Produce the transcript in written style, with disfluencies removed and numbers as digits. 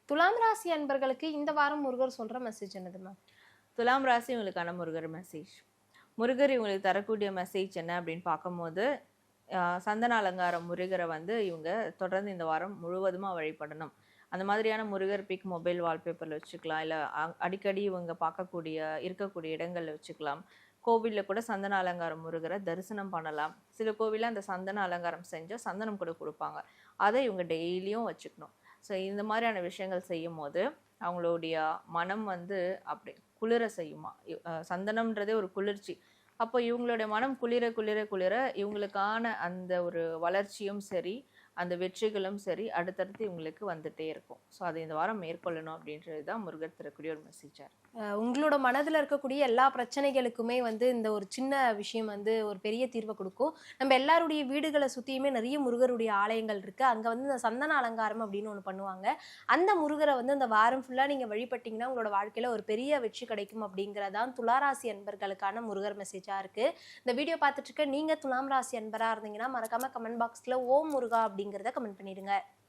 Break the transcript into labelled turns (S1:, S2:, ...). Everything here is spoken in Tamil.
S1: துலாம் ராசி அன்பர்களுக்கு இந்த வாரம் முருகர் சொல்ற மெசேஜ் என்னது மேம்?
S2: துலாம் ராசி இவங்களுக்கான முருகர் மெசேஜ். முருகர் இவங்களுக்கு தரக்கூடிய மெசேஜ் என்ன அப்படின்னு பார்க்கும்போது, சந்தன அலங்காரம் முருகரை வந்து இவங்க தொடர்ந்து இந்த வாரம் முழுவதுமா வழிபடணும். அந்த மாதிரியான முருகர் பிக் மொபைல் வால்பேப்பர்ல வச்சுக்கலாம், இல்லை அடிக்கடி இவங்க இருக்கக்கூடிய இடங்கள்ல வச்சுக்கலாம். கோவிலில் கூட சந்தன அலங்காரம் முருகரை தரிசனம் பண்ணலாம். சில கோவிலில் அந்த சந்தன அலங்காரம் செஞ்சு சந்தனம் கூட கொடுப்பாங்க. அதை இவங்க டெய்லியும் வச்சுக்கணும். ஸோ இந்த மாதிரியான விஷயங்கள் செய்யும் போது அவங்களுடைய மனம் வந்து அப்படி குளிர செய்யுமா. சந்தனம்ன்றதே ஒரு குளிர்ச்சி. அப்போ இவங்களுடைய மனம் குளிர குளிர குளிர இவங்களுக்கான அந்த ஒரு வளர்ச்சியும் சரி, அந்த வெற்றிகளும் சரி அடுத்தடுத்து இவங்களுக்கு வந்துட்டே இருக்கும். ஸோ அதை இந்த வாரம் மேற்கொள்ளணும் அப்படின்றது தான் முருகர் தரக்கூடிய ஒரு மெசேஜாக இருக்கு.
S1: உங்களோட மனதில் இருக்கக்கூடிய எல்லா பிரச்சனைகளுக்குமே வந்து இந்த ஒரு சின்ன விஷயம் வந்து ஒரு பெரிய தீர்வை கொடுக்கும். நம்ம எல்லாருடைய வீடுகளை சுற்றியுமே நிறைய முருகருடைய ஆலயங்கள் இருக்கு. அங்கே வந்து இந்த சந்தன அலங்காரம் அப்படின்னு ஒன்று பண்ணுவாங்க. அந்த முருகரை வந்து இந்த வாரம் ஃபுல்லாக நீங்கள் வழிபட்டீங்கன்னா உங்களோட வாழ்க்கையில் ஒரு பெரிய வெற்றி கிடைக்கும் அப்படிங்கிறதான் துளாராசி அன்பர்களுக்கான முருகர் மெசேஜாக இருக்கு. இந்த வீடியோ பார்த்துட்டு இருக்க நீங்கள் துலாம் ராசி அன்பராக இருந்தீங்கன்னா மறக்காம கமெண்ட் பாக்ஸில் ஓம் முருகா அப்படிங்கிறத கமெண்ட் பண்ணிடுங்க.